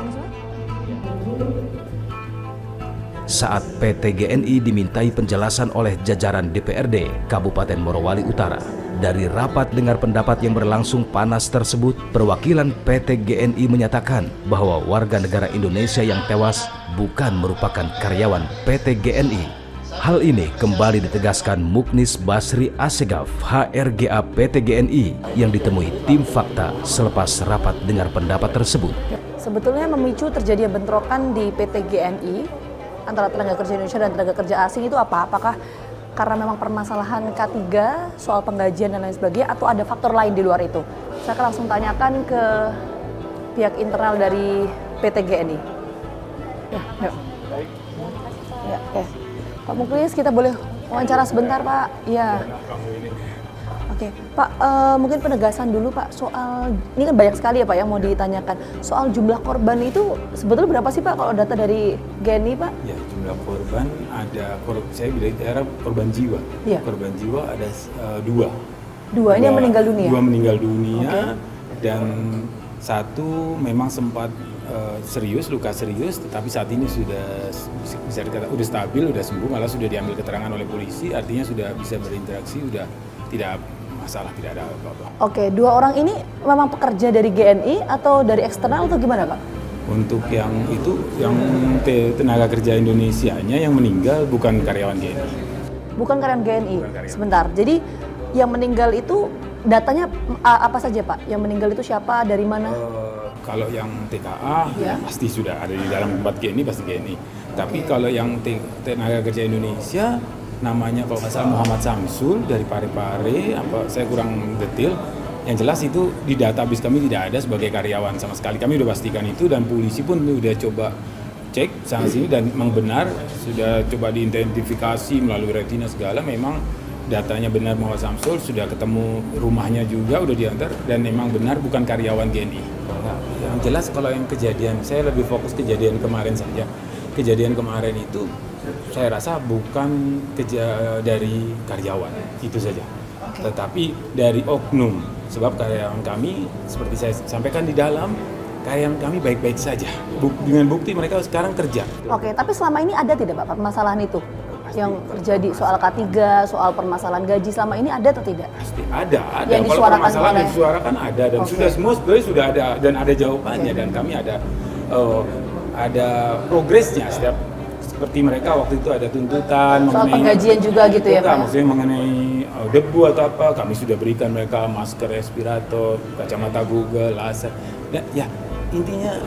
langsung. Saat PT GNI dimintai penjelasan oleh jajaran DPRD Kabupaten Morowali Utara, dari rapat dengar pendapat yang berlangsung panas tersebut, perwakilan PT GNI menyatakan bahwa warga negara Indonesia yang tewas bukan merupakan karyawan PT GNI. Hal ini kembali ditegaskan Muknis Basri Assegaf, HRGA PT GNI, yang ditemui tim fakta selepas rapat dengar pendapat tersebut. Sebetulnya memicu terjadinya bentrokan di PT GNI antara tenaga kerja Indonesia dan tenaga kerja asing itu apa? Apakah karena memang permasalahan K3 soal penggajian dan lain sebagainya, atau ada faktor lain di luar itu? Saya akan langsung tanyakan ke pihak internal dari PT GNI. Ya, yuk. Ya, oke. Pak Muklis, kita boleh wawancara sebentar, Pak? Ya. Oke, Pak, mungkin penegasan dulu Pak soal, ini kan banyak sekali ya Pak yang mau ditanyakan. Soal jumlah korban itu sebetulnya berapa sih Pak kalau data dari GNI Pak? Ya, jumlah korban ada, saya bicara korban jiwa. Ya. Korban jiwa ada dua. Dua, ini yang meninggal dunia? Dua meninggal dunia, okay. Dan satu memang sempat serius, luka serius, tetapi saat ini sudah bisa dikatakan sudah stabil, sudah sembuh, malah sudah diambil keterangan oleh polisi, artinya sudah bisa berinteraksi, sudah tidak masalah, tidak ada apa-apa. Oke, dua orang ini memang pekerja dari GNI atau dari eksternal atau gimana Pak? Untuk yang itu, yang tenaga kerja Indonesianya yang meninggal bukan karyawan GNI. Bukan karyawan GNI, sebentar. Jadi yang meninggal itu datanya apa saja Pak? Yang meninggal itu siapa, dari mana? Kalau yang TKA ya pasti sudah ada di dalam tempat GNI, pasti GNI. Tapi kalau yang tenaga kerja Indonesia, namanya kalau nggak salah Muhammad Samsul dari Parepare, saya kurang detail. Yang jelas itu di database kami tidak ada sebagai karyawan sama sekali. Kami sudah pastikan itu dan polisi pun sudah coba cek sana sini dan memang benar, sudah coba diidentifikasi melalui retina segala, memang datanya benar Muhammad Samsul, sudah ketemu rumahnya juga, udah diantar, dan memang benar bukan karyawan GNI. Nah, yang jelas kalau yang kejadian, saya lebih fokus kejadian kemarin saja. Kejadian kemarin itu saya rasa bukan dari karyawan, itu saja. Okay. Tetapi dari oknum, sebab karyawan kami, seperti saya sampaikan di dalam, karyawan kami baik-baik saja. Dengan bukti mereka sekarang kerja. Oke, tapi selama ini ada tidak Pak permasalahan itu? Yang terjadi soal K3, soal permasalahan gaji selama ini ada atau tidak? Pasti ada. Yang kalau permasalahan yang disuarakan ada dan sudah semua sebenarnya sudah ada dan ada jawabannya dan kami ada progresnya setiap, seperti mereka waktu itu ada tuntutan soal mengenai penggajian juga gitu ya Pak? Maksudnya mengenai debu atau apa, kami sudah berikan mereka masker, respirator, kacamata Google, laser. Dan ya intinya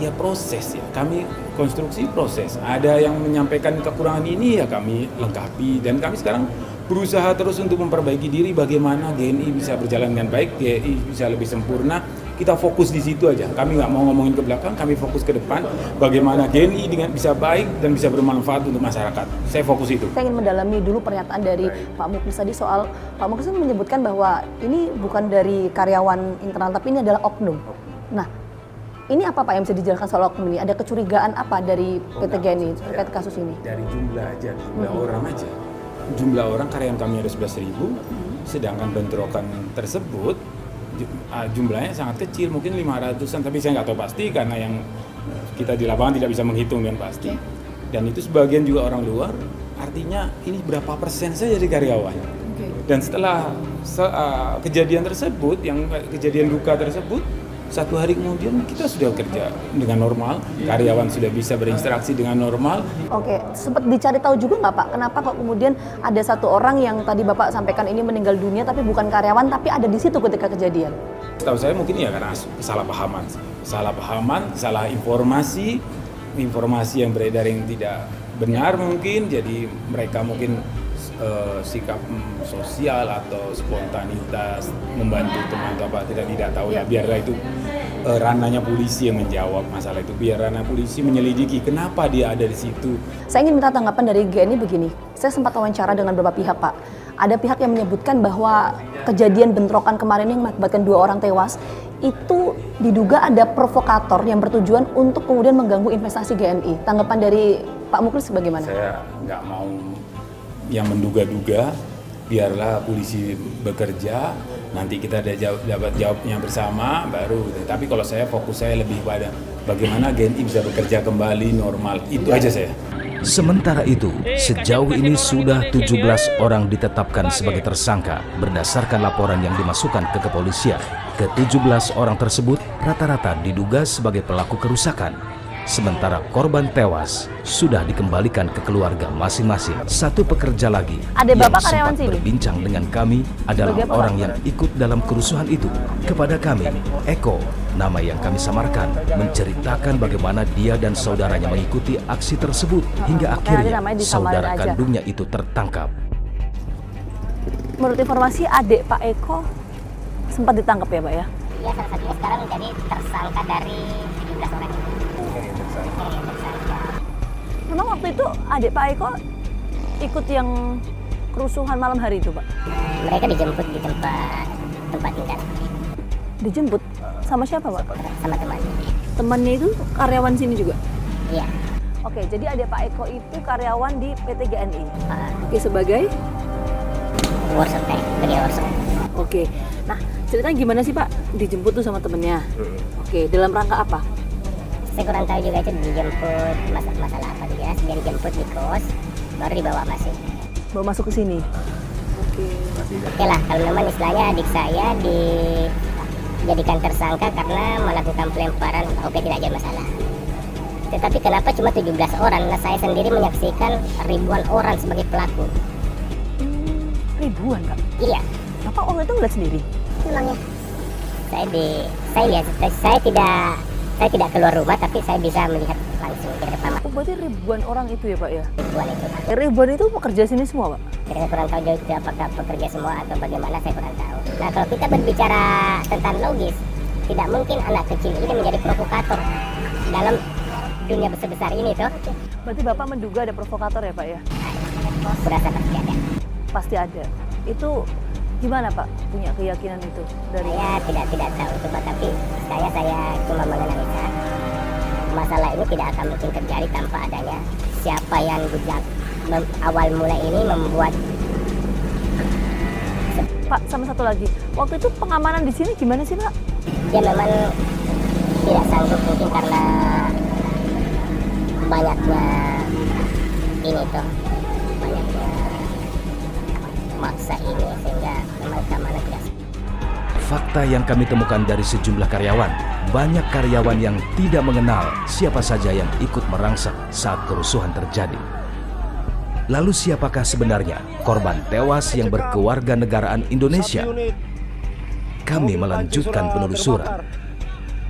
ya proses ya, kami konstruksi proses. Ada yang menyampaikan kekurangan ini ya kami lengkapi, dan kami sekarang berusaha terus untuk memperbaiki diri, bagaimana GNI bisa berjalan dengan baik, GNI bisa lebih sempurna. Kita fokus di situ aja, kami nggak mau ngomongin ke belakang, kami fokus ke depan, bagaimana GNI dengan bisa baik dan bisa bermanfaat untuk masyarakat. Saya fokus itu. Saya ingin mendalami dulu pernyataan dari Pak Muklis tadi soal, Pak Muklis menyebutkan bahwa ini bukan dari karyawan internal, tapi ini adalah oknum. Nah, ini apa Pak yang bisa dijelaskan soal oknum ini? Ada kecurigaan apa dari PT GNI terkait kasus ini? Dari jumlah aja, orang aja. Jumlah orang karyawan kami ada 11.000, sedangkan bentrokan tersebut jumlahnya sangat kecil, mungkin 500-an, tapi saya nggak tahu pasti karena yang kita di lapangan tidak bisa menghitung dengan pasti. Dan itu sebagian juga orang luar, artinya ini berapa persen saja dari karyawan. Dan setelah kejadian tersebut, yang kejadian duka tersebut, 1 hari kemudian kita sudah kerja dengan normal, karyawan sudah bisa berinteraksi dengan normal. Oke, sempat dicari tahu juga nggak Pak, kenapa kok kemudian ada satu orang yang tadi Bapak sampaikan ini meninggal dunia tapi bukan karyawan, tapi ada di situ ketika kejadian? Setahu saya mungkin ya karena kesalahpahaman, salah informasi yang beredar yang tidak benar mungkin, jadi mereka mungkin sikap sosial atau spontanitas membantu teman atau apa tidak tahu ya, biarlah itu ranahnya polisi yang menjawab masalah itu, biar ranah polisi menyelidiki kenapa dia ada di situ. Saya ingin minta tanggapan dari GNI begini, saya sempat wawancara dengan beberapa pihak Pak, ada pihak yang menyebutkan bahwa kejadian bentrokan kemarin yang mengakibatkan 2 orang tewas itu diduga ada provokator yang bertujuan untuk kemudian mengganggu investasi GNI. Tanggapan dari Pak Muklis bagaimana? Saya nggak mau yang menduga-duga, biarlah polisi bekerja, nanti kita dapat jawabnya bersama baru. Tapi kalau fokus saya lebih pada bagaimana GNI bisa bekerja kembali normal, itu aja saya. Sementara itu, sejauh ini sudah 17 orang ditetapkan sebagai tersangka berdasarkan laporan yang dimasukkan ke kepolisian. Ke-17 orang tersebut rata-rata diduga sebagai pelaku kerusakan. Sementara korban tewas sudah dikembalikan ke keluarga masing-masing. Satu pekerja lagi Ada yang bapak karyawan sempat sini? berbincang dengan kami adalah Sebagai apa, orang Pak? yang ikut dalam kerusuhan itu. Kepada kami, Eko, nama yang kami samarkan, menceritakan bagaimana dia dan saudaranya mengikuti aksi tersebut hingga makanya akhirnya namanya disamarin saudara aja. kandungnya itu tertangkap. Menurut informasi adik Pak Eko sempat ditangkap ya Pak ya? Iya, salah satunya sekarang jadi tersangka dari 17 orang. Memang waktu itu adik Pak Eko ikut yang kerusuhan malam hari itu Pak? Mereka dijemput di tempat tinggal Dijemput sama siapa Pak? sama teman. Temannya itu karyawan sini juga? Iya. Oke, jadi adik Pak Eko itu karyawan di PT GNI? Uh, Oke, sebagai? workshop beli workshop. Oke, nah ceritanya gimana sih Pak? Dijemput tuh sama temennya? Oke, dalam rangka apa? Saya kurang tahu juga itu dijemput masalah apa juga. Dia dijemput di kos, baru dibawa masuk. Bawa masuk ke sini? Oke. Oke lah, kalau memang istilahnya adik saya dijadikan tersangka karena melakukan pelemparan, oke, tidak ada masalah. Tetapi kenapa cuma 17 orang? Nah, saya sendiri menyaksikan ribuan orang sebagai pelaku. Ribuan Kak? Iya, Bapak waktu itu ngeliat sendiri? memangnya. Saya tidak keluar rumah, tapi saya bisa melihat langsung ke depan mata. Oh, berarti ribuan orang itu ya Pak ya? Ribuan itu. Ribuan itu pekerja sini semua Pak? Saya kurang tahu jauh itu apakah pekerja semua atau bagaimana, saya kurang tahu. Nah, kalau kita berbicara tentang logis, tidak mungkin anak kecil ini menjadi provokator dalam dunia besar ini toh. Berarti Bapak menduga ada provokator ya Pak ya? Berasa pasti ada. Pasti ada. Itu gimana Pak punya keyakinan itu dari? Saya tidak tahu itu Pak, tapi saya cuma menganalisa masalah ini tidak akan mungkin terjadi tanpa adanya siapa yang awal mula ini membuat. Pak, sama satu lagi, waktu itu pengamanan di sini gimana sih Pak? Dia memang tidak sanggup mungkin karena banyaknya ini toh, banyaknya maksa ini sehingga memang keamanan tidak. Fakta yang kami temukan dari sejumlah karyawan, banyak karyawan yang tidak mengenal siapa saja yang ikut merangsek saat kerusuhan terjadi. Lalu siapakah sebenarnya korban tewas yang berkewarganegaraan Indonesia? Kami melanjutkan penelusuran.